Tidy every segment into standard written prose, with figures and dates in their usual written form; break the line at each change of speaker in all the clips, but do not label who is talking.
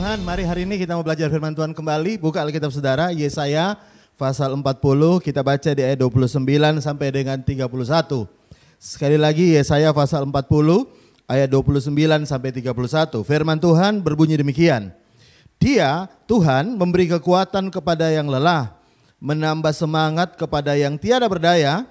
Tuhan, mari hari ini kita mau belajar firman Tuhan kembali. Buka Alkitab saudara, Yesaya pasal 40, kita baca di ayat 29 sampai dengan 31. Sekali lagi Yesaya pasal 40, ayat 29 sampai 31. Firman Tuhan berbunyi demikian. Dia, Tuhan, memberi kekuatan kepada yang lelah, menambah semangat kepada yang tiada berdaya.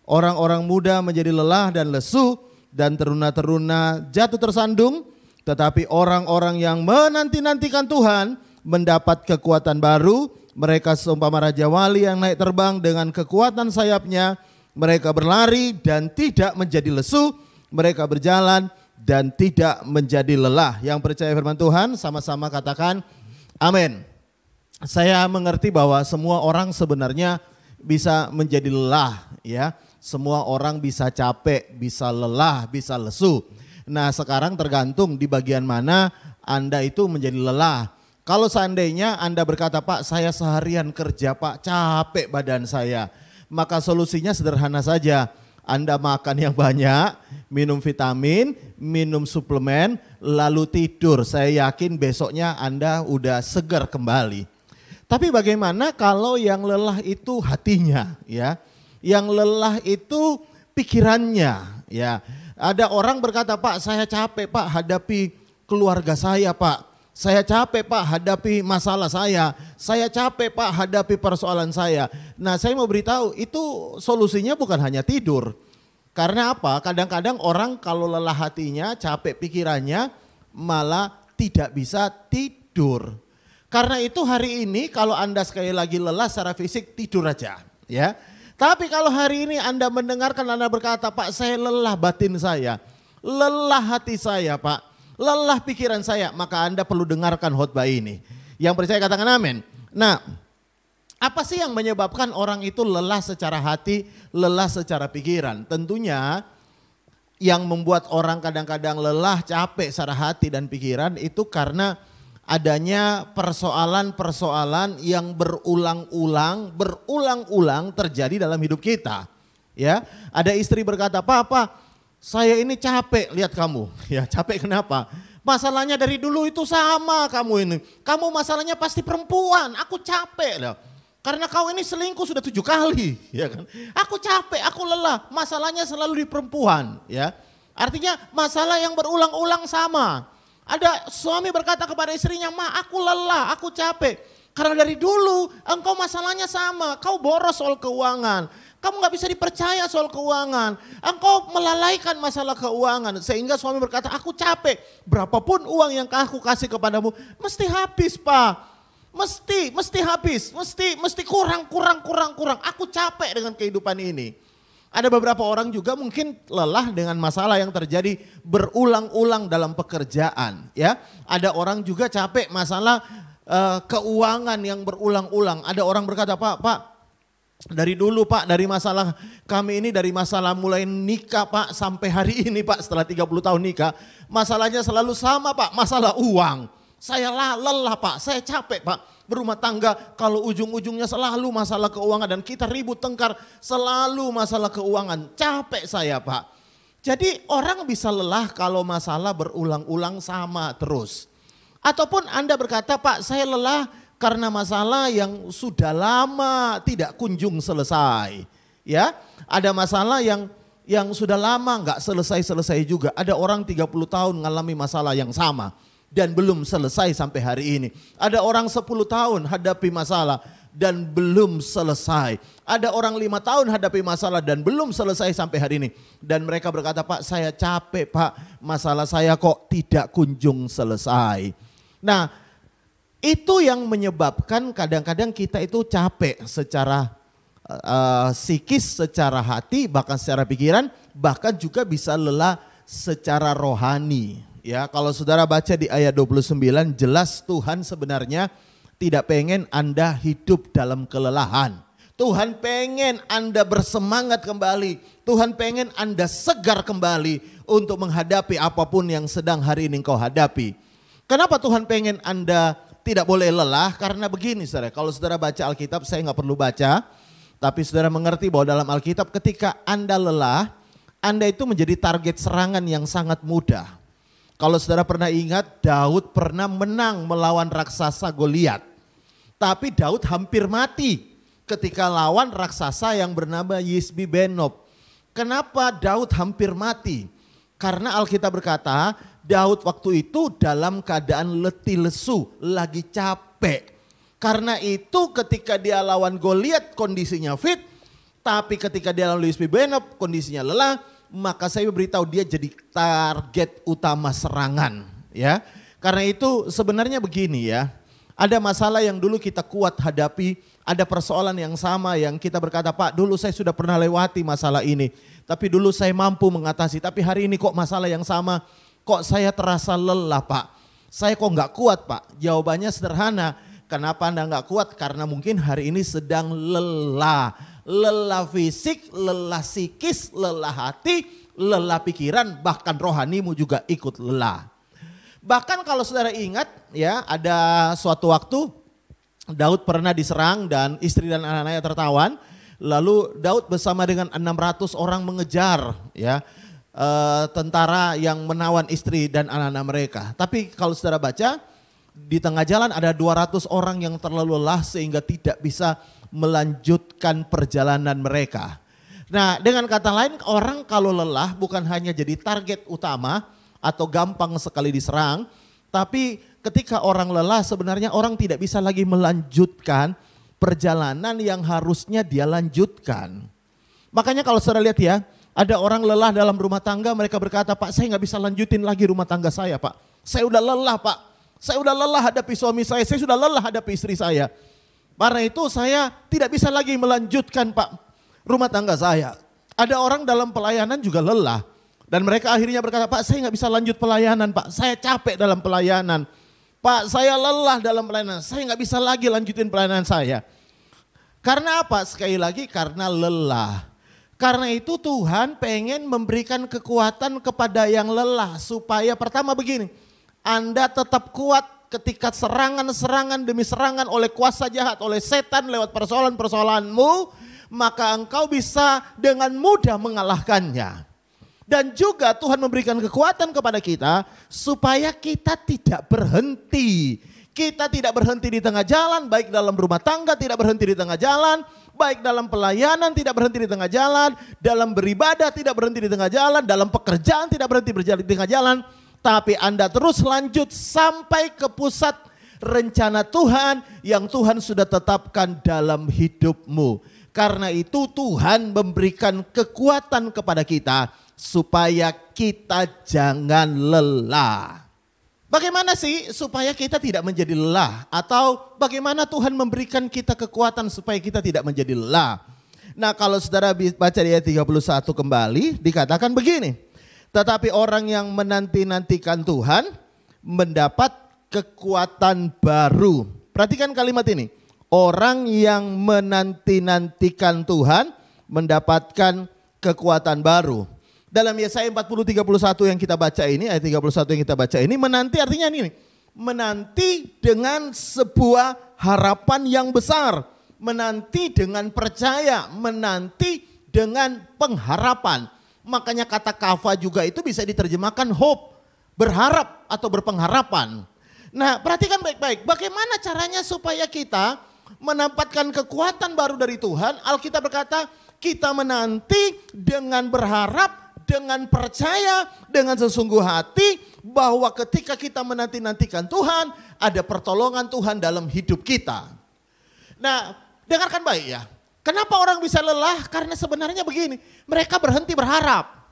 Orang-orang muda menjadi lelah dan lesu, dan teruna-teruna jatuh tersandung. Tetapi orang-orang yang menanti-nantikan Tuhan mendapat kekuatan baru. Mereka seumpama Raja Wali yang naik terbang dengan kekuatan sayapnya. Mereka berlari dan tidak menjadi lesu. Mereka berjalan dan tidak menjadi lelah. Yang percaya firman Tuhan sama-sama katakan amin. Saya mengerti bahwa semua orang sebenarnya bisa menjadi lelah, ya. Semua orang bisa capek, bisa lelah, bisa lesu. Nah, sekarang tergantung di bagian mana Anda itu menjadi lelah. Kalau seandainya Anda berkata, Pak, saya seharian kerja, Pak, capek badan saya. Maka solusinya sederhana saja. Anda makan yang banyak, minum vitamin, minum suplemen, lalu tidur. Saya yakin besoknya Anda udah segar kembali. Tapi bagaimana kalau yang lelah itu hatinya, ya? Yang lelah itu pikirannya, ya. Ada orang berkata, Pak, saya capek, Pak, hadapi keluarga saya, Pak. Saya capek, Pak, hadapi masalah saya. Saya capek, Pak, hadapi persoalan saya. Nah, saya mau beritahu, itu solusinya bukan hanya tidur. Karena apa? Kadang-kadang orang kalau lelah hatinya, capek pikirannya, malah tidak bisa tidur. Karena itu hari ini kalau Anda sekali lagi lelah secara fisik, tidur aja, ya. Tapi kalau hari ini Anda mendengarkan, Anda berkata, Pak, saya lelah batin saya, lelah hati saya, Pak, lelah pikiran saya, maka Anda perlu dengarkan khotbah ini. Yang percaya katakan amin. Nah, apa sih yang menyebabkan orang itu lelah secara hati, lelah secara pikiran? Tentunya yang membuat orang kadang-kadang lelah, capek secara hati dan pikiran itu karena adanya persoalan-persoalan yang berulang-ulang terjadi dalam hidup kita. Ya, ada istri berkata, Papa, saya ini capek lihat kamu. Ya, capek kenapa? Masalahnya dari dulu itu sama kamu ini. Kamu masalahnya pasti perempuan, aku capek loh. Karena kau ini selingkuh sudah 7 kali, ya kan? Aku capek, aku lelah, masalahnya selalu di perempuan, ya. Artinya masalah yang berulang-ulang sama. Ada suami berkata kepada istrinya, Ma, aku lelah, aku capek. Karena dari dulu engkau masalahnya sama, kau boros soal keuangan. Kamu gak bisa dipercaya soal keuangan. Engkau melalaikan masalah keuangan. Sehingga suami berkata, aku capek. Berapapun uang yang aku kasih kepadamu, mesti habis, Pak. Mesti habis, mesti kurang. Aku capek dengan kehidupan ini. Ada beberapa orang juga mungkin lelah dengan masalah yang terjadi berulang-ulang dalam pekerjaan, ya. Ada orang juga capek masalah keuangan yang berulang-ulang. Ada orang berkata, Pak, dari dulu, Pak, dari masalah kami ini, dari masalah mulai nikah, Pak, sampai hari ini, Pak, setelah 30 tahun nikah, masalahnya selalu sama, Pak, masalah uang. Saya lelah, Pak, saya capek, Pak. Berumah tangga kalau ujung-ujungnya selalu masalah keuangan dan kita ribut tengkar selalu masalah keuangan. Capek saya, Pak. Jadi orang bisa lelah kalau masalah berulang-ulang sama terus. Ataupun Anda berkata, Pak, saya lelah karena masalah yang sudah lama tidak kunjung selesai. Ya, ada masalah yang sudah lama nggak selesai-selesai juga. Ada orang 30 tahun mengalami masalah yang sama dan belum selesai sampai hari ini. Ada orang 10 tahun hadapi masalah dan belum selesai. Ada orang 5 tahun hadapi masalah dan belum selesai sampai hari ini. Dan mereka berkata, Pak, saya capek, Pak, masalah saya kok tidak kunjung selesai. Nah, itu yang menyebabkan kadang-kadang kita itu capek secara psikis, secara hati, bahkan secara pikiran, bahkan juga bisa lelah secara rohani. Ya, kalau saudara baca di ayat 29, jelas Tuhan sebenarnya tidak pengen Anda hidup dalam kelelahan. Tuhan pengen Anda bersemangat kembali. Tuhan pengen Anda segar kembali untuk menghadapi apapun yang sedang hari ini kau hadapi. Kenapa Tuhan pengen Anda tidak boleh lelah? Karena begini, saudara, kalau saudara baca Alkitab, saya nggak perlu baca. Tapi saudara mengerti bahwa dalam Alkitab ketika Anda lelah, Anda itu menjadi target serangan yang sangat mudah. Kalau saudara pernah ingat, Daud pernah menang melawan raksasa Goliat. Tapi Daud hampir mati ketika lawan raksasa yang bernama Yisbi-Benob. Kenapa Daud hampir mati? Karena Alkitab berkata, Daud waktu itu dalam keadaan letih lesu, lagi capek. Karena itu ketika dia lawan Goliat kondisinya fit, tapi ketika dia lawan Yisbi-Benob kondisinya lelah, maka saya beritahu dia jadi target utama serangan, ya. Karena itu sebenarnya begini ya, ada masalah yang dulu kita kuat hadapi, ada persoalan yang sama yang kita berkata, Pak dulu saya sudah pernah lewati masalah ini, tapi dulu saya mampu mengatasi, tapi hari ini kok masalah yang sama, kok saya terasa lelah Pak, saya kok nggak kuat Pak. Jawabannya sederhana, kenapa Anda nggak kuat? Karena mungkin hari ini sedang lelah. Lelah fisik, lelah psikis, lelah hati, lelah pikiran, bahkan rohanimu juga ikut lelah. Bahkan kalau saudara ingat ya, ada suatu waktu Daud pernah diserang dan istri dan anak-anaknya tertawan. Lalu Daud bersama dengan 600 orang mengejar ya tentara yang menawan istri dan anak-anak mereka. Tapi kalau saudara baca, di tengah jalan ada 200 orang yang terlalu lelah sehingga tidak bisa melanjutkan perjalanan mereka. Nah, dengan kata lain, orang kalau lelah bukan hanya jadi target utama atau gampang sekali diserang, tapi ketika orang lelah sebenarnya orang tidak bisa lagi melanjutkan perjalanan yang harusnya dia lanjutkan. Makanya kalau saudara lihat ya, ada orang lelah dalam rumah tangga, mereka berkata, Pak saya nggak bisa lanjutin lagi rumah tangga saya Pak. Saya udah lelah Pak, saya udah lelah hadapi suami saya sudah lelah hadapi istri saya. Karena itu saya tidak bisa lagi melanjutkan Pak rumah tangga saya. Ada orang dalam pelayanan juga lelah. Dan mereka akhirnya berkata, Pak saya nggak bisa lanjut pelayanan Pak, saya capek dalam pelayanan. Pak saya lelah dalam pelayanan, saya nggak bisa lagi lanjutin pelayanan saya. Karena apa? Sekali lagi karena lelah. Karena itu Tuhan pengen memberikan kekuatan kepada yang lelah. Supaya pertama begini, Anda tetap kuat ketika serangan-serangan demi serangan oleh kuasa jahat, oleh setan lewat persoalan-persoalanmu, maka engkau bisa dengan mudah mengalahkannya. Dan juga Tuhan memberikan kekuatan kepada kita supaya kita tidak berhenti. Kita tidak berhenti di tengah jalan, baik dalam rumah tangga tidak berhenti di tengah jalan, baik dalam pelayanan tidak berhenti di tengah jalan, dalam beribadah tidak berhenti di tengah jalan, dalam pekerjaan tidak berhenti di tengah jalan. Tapi Anda terus lanjut sampai ke pusat rencana Tuhan yang Tuhan sudah tetapkan dalam hidupmu. Karena itu Tuhan memberikan kekuatan kepada kita supaya kita jangan lelah. Bagaimana sih supaya kita tidak menjadi lelah? Atau bagaimana Tuhan memberikan kita kekuatan supaya kita tidak menjadi lelah? Nah kalau saudara baca di ayat 31 kembali dikatakan begini. Tetapi orang yang menanti-nantikan Tuhan mendapat kekuatan baru. Perhatikan kalimat ini. Orang yang menanti-nantikan Tuhan mendapatkan kekuatan baru. Dalam Yesaya 40:31 yang kita baca ini, ayat 31 yang kita baca ini, menanti artinya ini. Menanti dengan sebuah harapan yang besar. Menanti dengan percaya, menanti dengan pengharapan. Makanya kata kava juga itu bisa diterjemahkan hope, berharap atau berpengharapan. Nah perhatikan baik-baik, bagaimana caranya supaya kita mendapatkan kekuatan baru dari Tuhan. Alkitab berkata kita menanti dengan berharap, dengan percaya, dengan sesungguh hati bahwa ketika kita menanti-nantikan Tuhan, ada pertolongan Tuhan dalam hidup kita. Nah dengarkan baik ya. Kenapa orang bisa lelah? Karena sebenarnya begini, mereka berhenti berharap.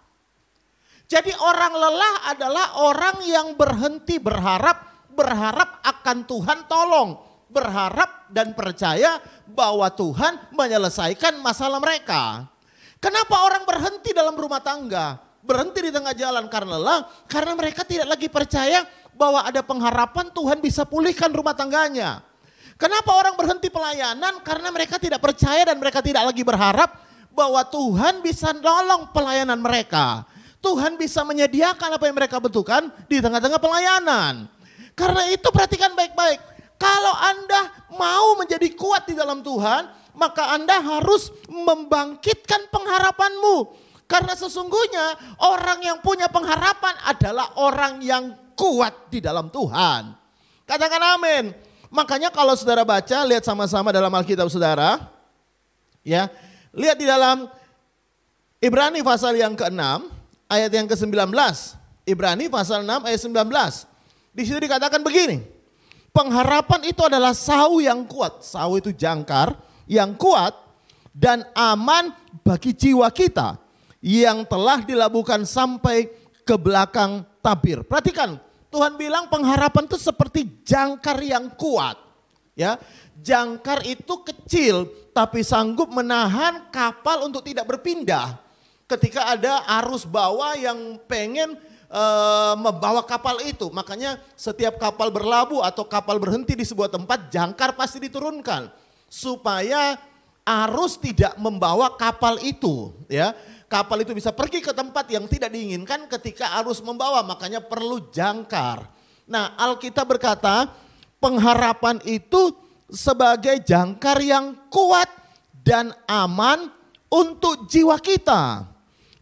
Jadi orang lelah adalah orang yang berhenti berharap, berharap akan Tuhan tolong, berharap dan percaya bahwa Tuhan menyelesaikan masalah mereka. Kenapa orang berhenti dalam rumah tangga? Berhenti di tengah jalan karena lelah, karena mereka tidak lagi percaya bahwa ada pengharapan Tuhan bisa pulihkan rumah tangganya. Kenapa orang berhenti pelayanan? Karena mereka tidak percaya dan mereka tidak lagi berharap bahwa Tuhan bisa nolong pelayanan mereka. Tuhan bisa menyediakan apa yang mereka butuhkan di tengah-tengah pelayanan. Karena itu perhatikan baik-baik. Kalau Anda mau menjadi kuat di dalam Tuhan, maka Anda harus membangkitkan pengharapanmu. Karena sesungguhnya orang yang punya pengharapan adalah orang yang kuat di dalam Tuhan. Katakan amin. Makanya kalau saudara baca, lihat sama-sama dalam Alkitab saudara. Ya, lihat di dalam Ibrani pasal yang ke-6 ayat yang ke-19. Ibrani pasal 6 ayat 19. Di situ dikatakan begini. Pengharapan itu adalah sau yang kuat. Sau itu jangkar yang kuat dan aman bagi jiwa kita yang telah dilabuhkan sampai ke belakang tabir. Perhatikan, Tuhan bilang pengharapan itu seperti jangkar yang kuat. Ya, jangkar itu kecil tapi sanggup menahan kapal untuk tidak berpindah. Ketika ada arus bawah yang pengen membawa kapal itu. Makanya setiap kapal berlabuh atau kapal berhenti di sebuah tempat, jangkar pasti diturunkan. Supaya arus tidak membawa kapal itu. Ya, kapal itu bisa pergi ke tempat yang tidak diinginkan ketika arus membawa. Makanya perlu jangkar. Nah, Alkitab berkata pengharapan itu sebagai jangkar yang kuat dan aman untuk jiwa kita.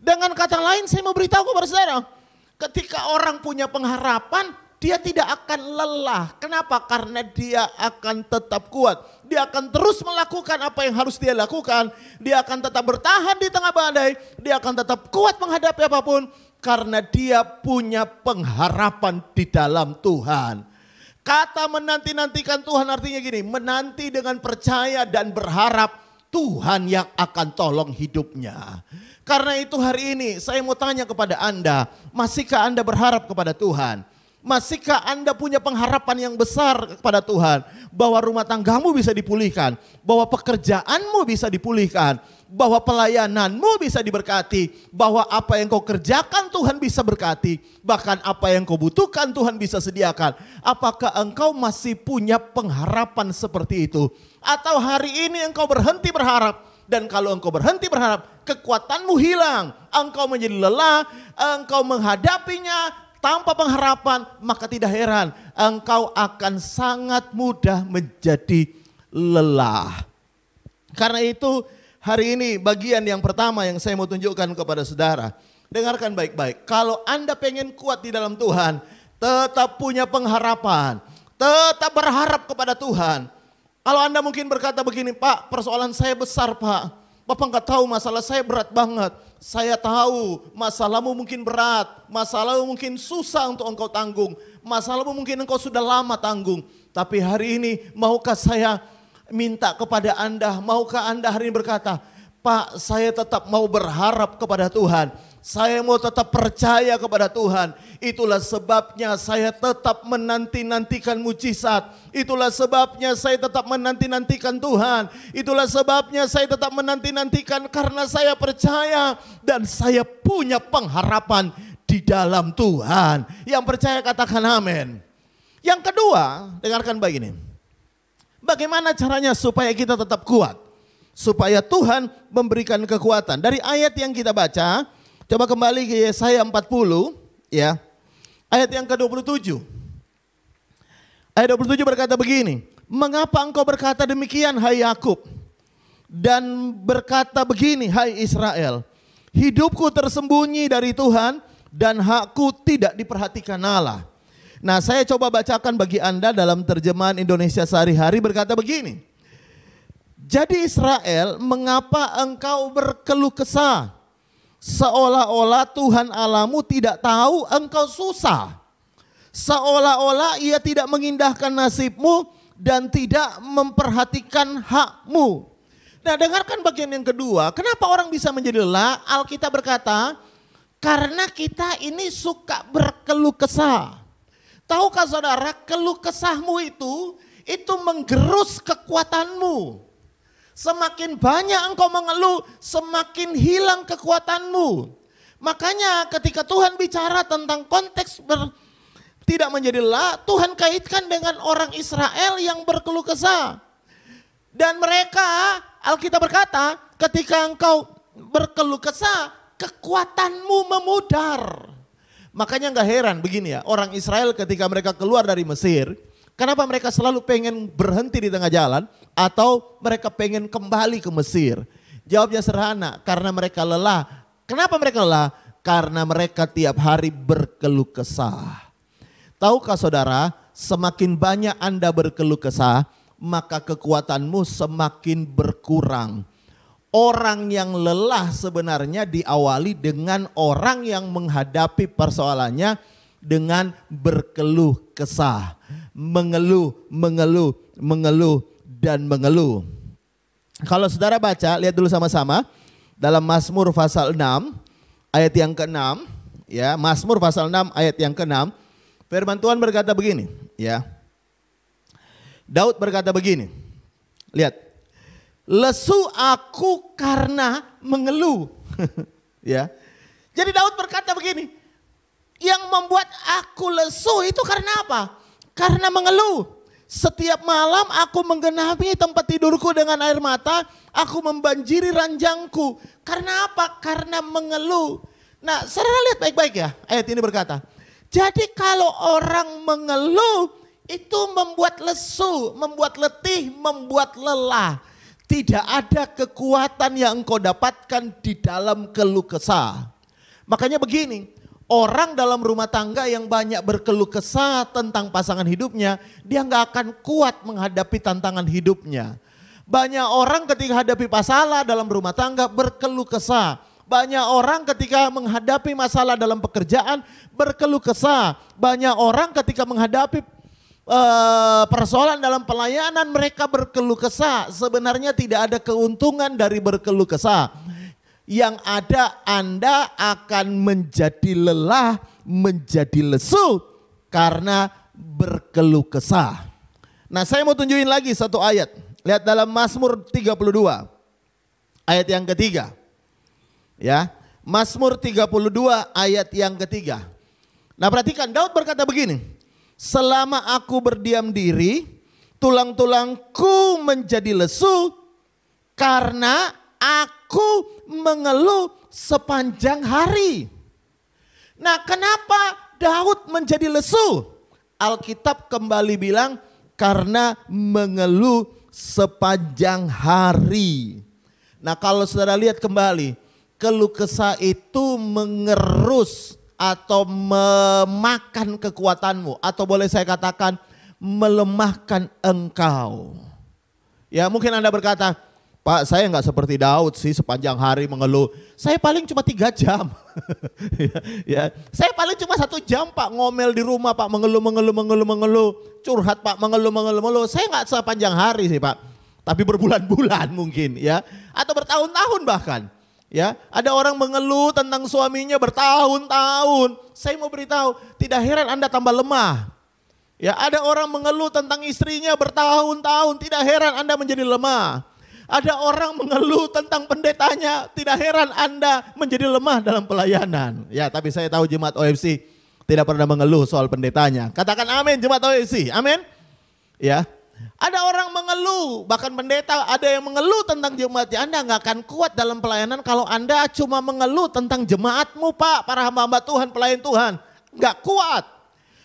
Dengan kata lain saya mau beritahu kepada saudara, ketika orang punya pengharapan, dia tidak akan lelah. Kenapa? Karena dia akan tetap kuat. Dia akan terus melakukan apa yang harus dia lakukan. Dia akan tetap bertahan di tengah badai. Dia akan tetap kuat menghadapi apapun. Karena dia punya pengharapan di dalam Tuhan. Kata menanti-nantikan Tuhan artinya gini, menanti dengan percaya dan berharap Tuhan yang akan tolong hidupnya. Karena itu hari ini saya mau tanya kepada Anda, masihkah Anda berharap kepada Tuhan? Masihkah Anda punya pengharapan yang besar kepada Tuhan? Bahwa rumah tanggamu bisa dipulihkan, bahwa pekerjaanmu bisa dipulihkan, bahwa pelayananmu bisa diberkati, bahwa apa yang kau kerjakan Tuhan bisa berkati, bahkan apa yang kau butuhkan Tuhan bisa sediakan. Apakah engkau masih punya pengharapan seperti itu? Atau hari ini engkau berhenti berharap? Dan kalau engkau berhenti berharap, kekuatanmu hilang, engkau menjadi lelah, engkau menghadapinya tanpa pengharapan, maka tidak heran engkau akan sangat mudah menjadi lelah. Karena itu hari ini bagian yang pertama yang saya mau tunjukkan kepada saudara. Dengarkan baik-baik, kalau Anda pengen kuat di dalam Tuhan, tetap punya pengharapan, tetap berharap kepada Tuhan. Kalau Anda mungkin berkata begini, Pak, persoalan saya besar, Pak. Bapak enggak tahu masalah saya berat banget. Saya tahu masalahmu mungkin berat, masalahmu mungkin susah untuk engkau tanggung, masalahmu mungkin engkau sudah lama tanggung. Tapi hari ini maukah saya minta kepada Anda, maukah Anda hari ini berkata, Pak, saya tetap mau berharap kepada Tuhan. Saya mau tetap percaya kepada Tuhan. Itulah sebabnya saya tetap menanti-nantikan mujizat. Itulah sebabnya saya tetap menanti-nantikan Tuhan. Itulah sebabnya saya tetap menanti-nantikan karena saya percaya dan saya punya pengharapan di dalam Tuhan. Yang percaya katakan amin. Yang kedua, dengarkan baik ini. Bagaimana caranya supaya kita tetap kuat? Supaya Tuhan memberikan kekuatan. Dari ayat yang kita baca, coba kembali ke Yesaya 40 ya. Ayat yang ke-27. Ayat 27 berkata begini, mengapa engkau berkata demikian hai Yakub dan berkata begini hai Israel, hidupku tersembunyi dari Tuhan dan hakku tidak diperhatikan Allah. Nah, saya coba bacakan bagi Anda dalam terjemahan Indonesia sehari-hari berkata begini. Jadi Israel, mengapa engkau berkeluh kesah? Seolah-olah Tuhan Allahmu tidak tahu engkau susah. Seolah-olah ia tidak mengindahkan nasibmu dan tidak memperhatikan hakmu. Nah, dengarkan bagian yang kedua. Kenapa orang bisa menjadi lelah? Alkitab berkata, karena kita ini suka berkeluh kesah. Tahukah saudara, keluh kesahmu itu menggerus kekuatanmu. Semakin banyak engkau mengeluh, semakin hilang kekuatanmu. Makanya ketika Tuhan bicara tentang konteks tidak menjadi lelah, Tuhan kaitkan dengan orang Israel yang berkeluh kesah. Dan mereka, Alkitab berkata, ketika engkau berkeluh kesah, kekuatanmu memudar. Makanya gak heran begini ya, orang Israel ketika mereka keluar dari Mesir, kenapa mereka selalu pengen berhenti di tengah jalan atau mereka pengen kembali ke Mesir? Jawabnya sederhana, karena mereka lelah. Kenapa mereka lelah? Karena mereka tiap hari berkeluh kesah. Tahukah saudara, semakin banyak Anda berkeluh kesah, maka kekuatanmu semakin berkurang. Orang yang lelah sebenarnya diawali dengan orang yang menghadapi persoalannya dengan berkeluh kesah. Mengeluh, mengeluh, mengeluh, dan mengeluh. Kalau saudara baca, lihat dulu sama-sama dalam Mazmur pasal 6 ayat yang ke-6, ya, Mazmur pasal 6 ayat yang ke-6, firman Tuhan berkata begini, ya. Daud berkata begini. Lihat. Lesu aku karena mengeluh. Ya. Jadi Daud berkata begini, yang membuat aku lesu itu karena apa? Karena mengeluh. Setiap malam aku menggenapi tempat tidurku dengan air mata, aku membanjiri ranjangku. Karena apa? Karena mengeluh. Nah, saudara lihat baik-baik ya, ayat ini berkata, jadi kalau orang mengeluh itu membuat lesu, membuat letih, membuat lelah. Tidak ada kekuatan yang engkau dapatkan di dalam keluh kesah. Makanya begini, orang dalam rumah tangga yang banyak berkeluh kesah tentang pasangan hidupnya, dia nggak akan kuat menghadapi tantangan hidupnya. Banyak orang ketika hadapi masalah dalam rumah tangga berkeluh kesah. Banyak orang ketika menghadapi masalah dalam pekerjaan berkeluh kesah. Banyak orang ketika menghadapi persoalan dalam pelayanan mereka berkeluh kesah. Sebenarnya tidak ada keuntungan dari berkeluh kesah. Yang ada Anda akan menjadi lelah, menjadi lesu karena berkeluh kesah. Nah, saya mau tunjukin lagi satu ayat. Lihat dalam Mazmur 32 ayat yang ketiga. Ya, Mazmur 32 ayat yang ketiga. Nah, perhatikan, Daud berkata begini. Selama aku berdiam diri, tulang-tulangku menjadi lesu karena aku mengeluh sepanjang hari. Nah, kenapa Daud menjadi lesu? Alkitab kembali bilang karena mengeluh sepanjang hari. Nah, kalau saudara lihat kembali, keluh kesah itu mengerus atau memakan kekuatanmu, atau boleh saya katakan melemahkan engkau. Ya, mungkin Anda berkata, Pak, saya nggak seperti Daud sih sepanjang hari mengeluh. Saya paling cuma 3 jam. Ya, saya paling cuma 1 jam Pak ngomel di rumah Pak, mengeluh. Curhat Pak, mengeluh. Saya nggak sepanjang hari sih Pak. Tapi berbulan-bulan mungkin ya. Atau bertahun-tahun bahkan. Ya, ada orang mengeluh tentang suaminya bertahun-tahun. Saya mau beritahu, tidak heran Anda tambah lemah. Ya, ada orang mengeluh tentang istrinya bertahun-tahun, tidak heran Anda menjadi lemah. Ada orang mengeluh tentang pendetanya, tidak heran Anda menjadi lemah dalam pelayanan. Ya, tapi saya tahu jemaat OFC tidak pernah mengeluh soal pendetanya. Katakan amin jemaat OFC, amin. Ya. Ada orang mengeluh, bahkan pendeta ada yang mengeluh tentang jemaatnya. Anda nggak akan kuat dalam pelayanan kalau Anda cuma mengeluh tentang jemaatmu Pak, para hamba-hamba Tuhan, pelayan Tuhan. Nggak kuat.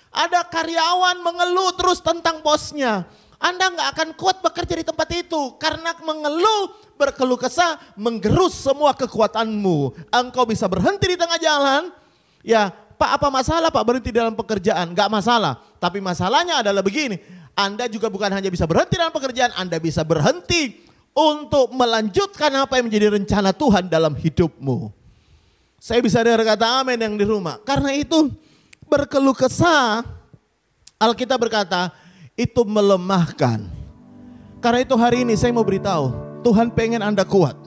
Ada karyawan mengeluh terus tentang bosnya. Anda nggak akan kuat bekerja di tempat itu. Karena mengeluh, berkeluh kesah, menggerus semua kekuatanmu. Engkau bisa berhenti di tengah jalan. Ya, Pak, apa masalah Pak berhenti dalam pekerjaan? Nggak masalah. Tapi masalahnya adalah begini. Anda juga bukan hanya bisa berhenti dalam pekerjaan, Anda bisa berhenti untuk melanjutkan apa yang menjadi rencana Tuhan dalam hidupmu. Saya bisa dengar kata amin yang di rumah. Karena itu berkeluh kesah, Alkitab berkata itu melemahkan. Karena itu hari ini saya mau beritahu, Tuhan pengen Anda kuat.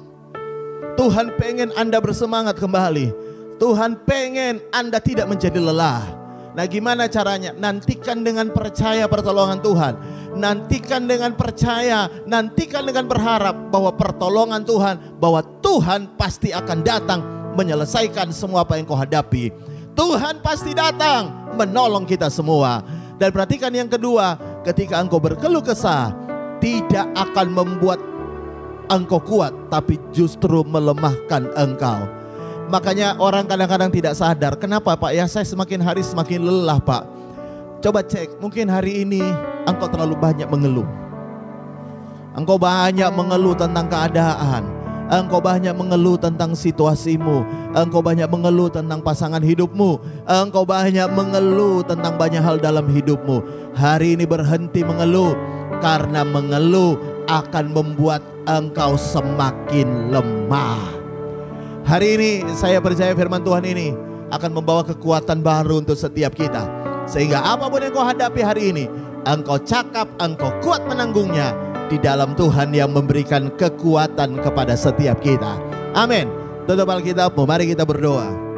Tuhan pengen Anda bersemangat kembali. Tuhan pengen Anda tidak menjadi lelah. Nah, gimana caranya? Nantikan dengan percaya pertolongan Tuhan. Nantikan dengan percaya, nantikan dengan berharap bahwa pertolongan Tuhan, bahwa Tuhan pasti akan datang menyelesaikan semua apa yang kau hadapi. Tuhan pasti datang menolong kita semua. Dan perhatikan yang kedua, ketika engkau berkeluh kesah, tidak akan membuat engkau kuat, tapi justru melemahkan engkau. Makanya orang kadang-kadang tidak sadar, kenapa Pak ya saya semakin hari semakin lelah Pak. Coba cek, mungkin hari ini engkau terlalu banyak mengeluh. Engkau banyak mengeluh tentang keadaan. engkau banyak mengeluh tentang situasimu, engkau banyak mengeluh tentang pasangan hidupmu, engkau banyak mengeluh tentang banyak hal dalam hidupmu. Hari ini berhenti mengeluh, karena mengeluh akan membuat engkau semakin lemah. Hari ini saya percaya firman Tuhan ini akan membawa kekuatan baru untuk setiap kita, sehingga apapun yang kau hadapi hari ini, engkau cakap, engkau kuat menanggungnya di dalam Tuhan yang memberikan kekuatan kepada setiap kita. Amin. Tutup Alkitabmu, mari kita berdoa.